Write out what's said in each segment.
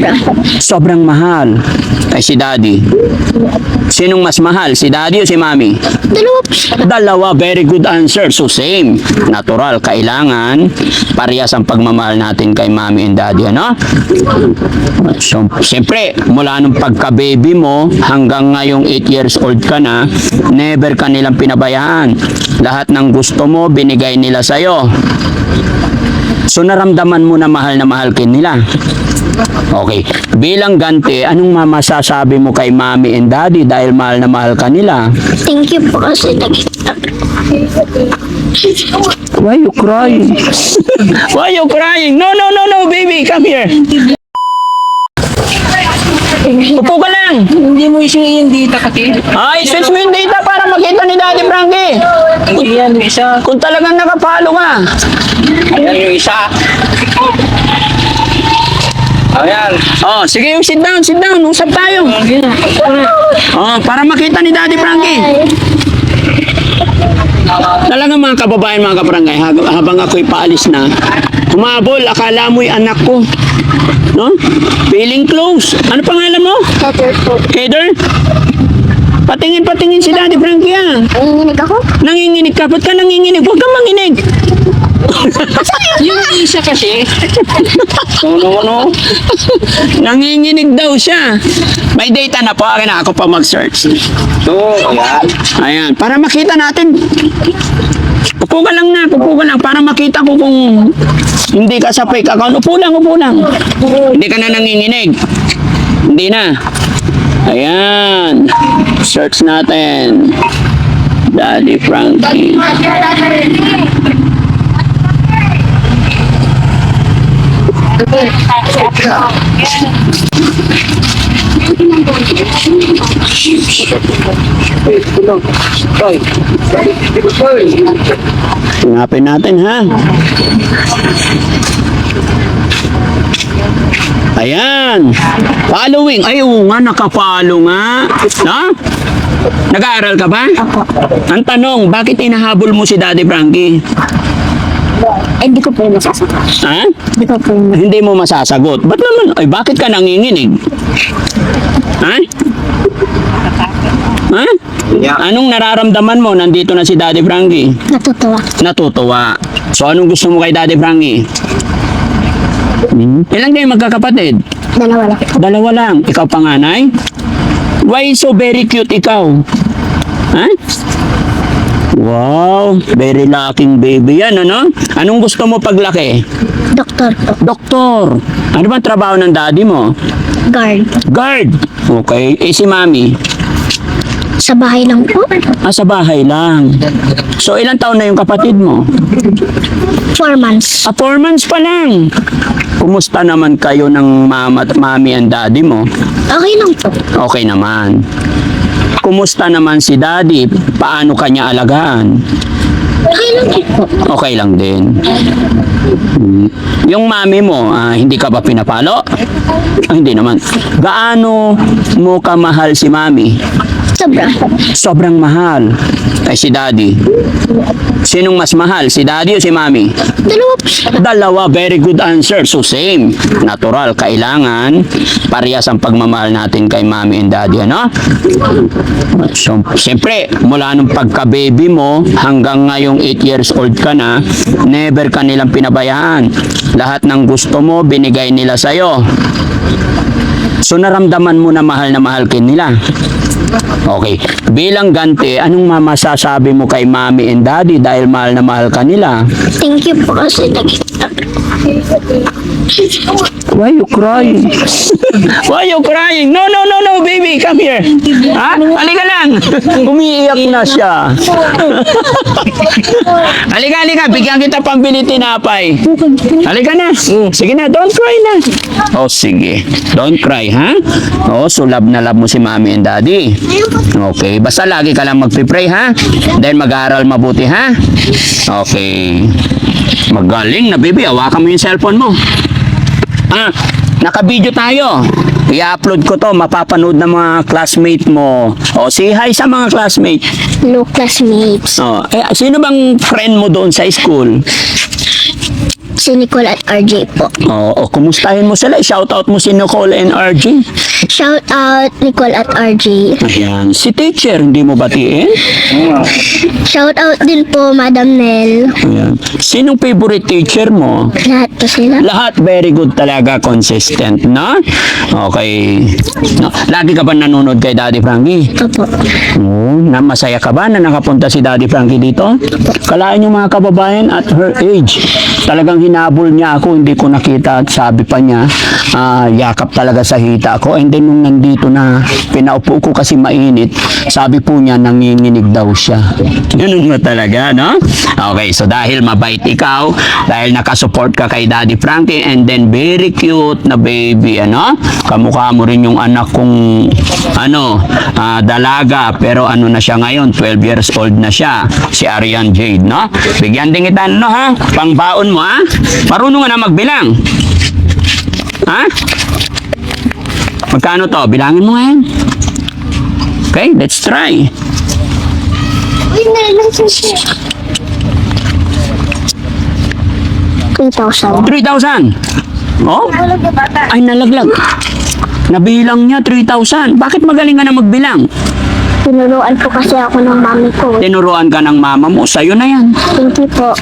Sobra. Sobrang mahal. Ay, si daddy. Sinong mas mahal? Si daddy o si mami? Dalawa po siya. Dalawa, very good answer. So same. Natural. Kailangan parehas ang pagmamahal natin kay mami and daddy, ano? So, siyempre, mula nung pagka-baby mo hanggang ngayong 8 years old ka na, never ka nilang pinabayaan. Lahat ng gusto mo, binigay nila sa'yo. So naramdaman mo na mahal ka nila. Okay. Bilang ganti, anong masasabi mo kay mami and daddy dahil mahal na mahal ka nila? Thank you po kasi nakita. Why you crying? Why you crying? No, baby, come here. Upo ka lang. Hindi mo isingin yung data kasi. Ay, switch mo yung data para makita ni Daddy Frankie. Ayan yung isa. Kung talagang nakapalo ka. Ayan yung isa. Ayan. Oh, sige, sit down. Usap tayo. Oh, para makita ni Daddy Frankie. Talaga mga kababayan, mga kabarangay, habang ako'y paalis na, humabol, akala mo'y anak ko. No? Feeling close. Ano pangalan mo? Heather po. Heather? Patingin si Daddy Frankie, ah. Nanginginig ako? Nanginginig ka. Ba't ka nanginginig? Huwag kang manginig. Yung isa kasi. Ano? Nanginginig daw siya. May data na po. Akin na ako pa mag-search. So, ayan. Ayan. Para makita natin. Upo ka lang. Para makita ko kung hindi ka sa fake account. Upo lang. Hindi ka na nanginginig. Hindi na. Ayan. Search natin. Daddy Frankie. Hanapin natin, ha? Ayan. Following. Ay, oo nga, nakapalo nga. Ha? Nag-aaral ka ba? Ang tanong, bakit inahabol mo si Daddy Frankie? Hindi ko po yung masasagot. Ha? Hindi ko po yung Hindi mo masasagot. Ba't naman? Ay, bakit ka nanginginig? Ha? Ha? Anong nararamdaman mo? Nandito na si Daddy Frankie. natutuwa. Natutuwa. So, anong gusto mo kay Daddy Frankie? Ilan kayo magkakapatid? Dalawa lang. Dalawa lang. Ikaw panganay? Why so very cute ikaw? Ha? Wow, very lacking baby yan, ano? Anong gusto mo paglaki? Doktor po. Doktor. Ano ba trabaho ng daddy mo? Guard. Guard. Okay. Eh si mami? Sa bahay lang po. Sa bahay lang. So, ilang taon na yung kapatid mo? 4 months. 4 months pa lang. Kumusta naman kayo ng mami and daddy mo? Okay lang po. Okay naman. Kumusta naman si daddy? Paano kanya alagaan? Okay lang din po. Okay lang din. Yung mami mo, hindi ka ba pinapalo? Hindi naman. Gaano mo kamahal si mami? Sobra. Sobrang mahal. Ay, si daddy. Sinong mas mahal? Si daddy o si mami? Dalawa po siya. Dalawa, very good answer. So same. Natural. Kailangan parehas ang pagmamahal natin kay mami and daddy, ano? So, siyempre, mula nung pagka-baby mo hanggang ngayong 8 years old ka na, never ka nilang pinabayaan. Lahat ng gusto mo, binigay nila sa'yo. So naramdaman mo na mahal ka nila. Okay. Bilang ganti, anong masasabi mo kay mami and daddy dahil mahal na mahal ka nila? Thank you po kasi nakita. Why you crying? Why you crying? No, baby, come here. Ha? Halika lang. Umiiyak na siya. Halika. Bigyan kita pambili tinapay. Halika na. Sige na, don't cry na. Oh, sige. Don't cry, ha? Oh, so love na love mo si mami and daddy. Okay. Basta lagi ka lang magpipray, ha? Then mag-aaral mabuti, ha? Okay. Magaling na, baby. Hawakan mo yung cellphone mo. Naka-video tayo. I-upload ko to. Mapapanood ng mga classmate mo. O, say hi sa mga classmate. No classmates. O, sino bang friend mo doon sa school? Si Nicole at RJ po. Oo, kumustahin mo sila. Shoutout mo si Nicole and RJ. Shout out Nicole at RJ. Ayan. Si teacher, hindi mo batiin? Shout out din po Madam Nel. Ayan. Sinong favorite teacher mo? Lahat po sila. Lahat very good talaga, consistent, no? Okay. No, lagi ka ba nanonood kay Daddy Frankie? Opo. Oo, na masaya ka ba na nakapunta si Daddy Frankie dito? Kalaan yung mga kababayan at her age. Talagang hinabol niya ako, hindi ko nakita at sabi pa niya, yakap talaga sa hita ko. And then nung nandito na, pinaupo ko kasi mainit, sabi po niya nanginginig daw siya. Ganun na talaga, no? Okay, so dahil mabait ikaw, dahil nakasupport ka kay Daddy Frankie, and then very cute na baby, ano? Kamukha mo rin yung anak kong, dalaga, pero ano na siya ngayon, 12 years old na siya, si Arian Jade, no? Bigyan din kita, no, ha? Pangbaon mo, ha? Marunong ka na magbilang. Ha? Magkano to? Bilangin mo ngayon. Okay, let's try. Uy, nalalang siya. 3,000. 3,000. Oh? Ay, nalaglag. Nabilang niya 3,000. Bakit magaling ka na magbilang? Tinuruan po kasi ako ng mami ko. Tinuruan ka ng mama mo. Sa'yo na yan. Thank you po.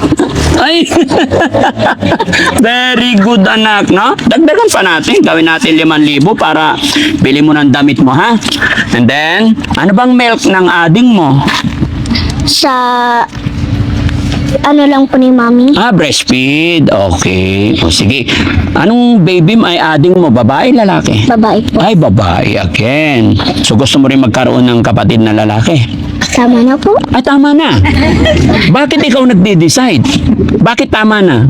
Ay! Very good, anak, no? Dagdagan pa natin. Gawin natin 5,000 para bili mo ng damit mo, ha? And then, ano bang milk ng ading mo? Sa ano lang po ni mami. Breastfeed. Okay. O, sige. Anong baby mo ay ading mo? Babae, lalaki? Babae po. Ay, babae again. So, gusto mo rin magkaroon ng kapatid na lalaki? Tama na po. Ay, tama na. Bakit ikaw nagde-decide? Bakit tama na?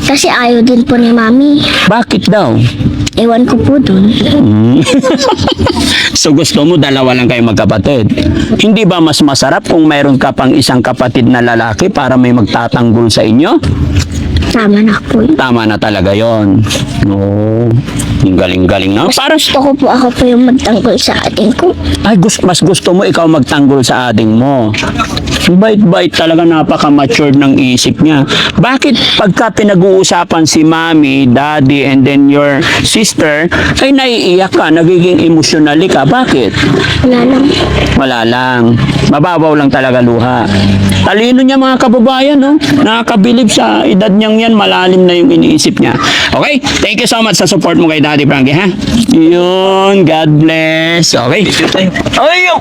Kasi ayaw din po ni mami. Bakit daw? Ewan ko po dun. So, gusto mo dalawa lang kayo magkapatid? Hindi ba mas masarap kung mayroon ka pang isang kapatid na lalaki para may magtatanggol sa inyo? Tama na po. Tama na talaga yon. No. Yung galing-galing, no? Parang, Gusto ko po ako po yung magtanggol sa ating ko. ay, mas gusto mo ikaw magtanggol sa ading mo. Bait-bait talaga, napaka-matured ng isip niya. Bakit pagka pinag-uusapan si mommy, daddy, and then your sister, ay naiiyak ka, nagiging emotionally ka? Bakit? Wala lang. Wala lang. Mababaw lang talaga luha. Talino niya mga kababayan, no? Nakakabilib sa edad niyang yan, malalim na yung iniisip niya. Okay? Thank you so much sa support mo kay Daddy Frankie, ha? Yun, God bless. Okay? Ay,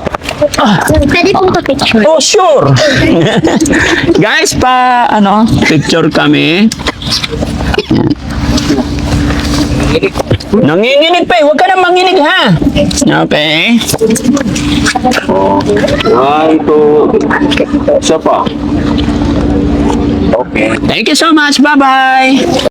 Pwede pong pa-picture. oh, sure. Guys, picture kami. Nanginginig pa eh. Huwag ka na manginig, ha? Okay. Ito. Isa pa. Okay. Thank you so much. Bye-bye.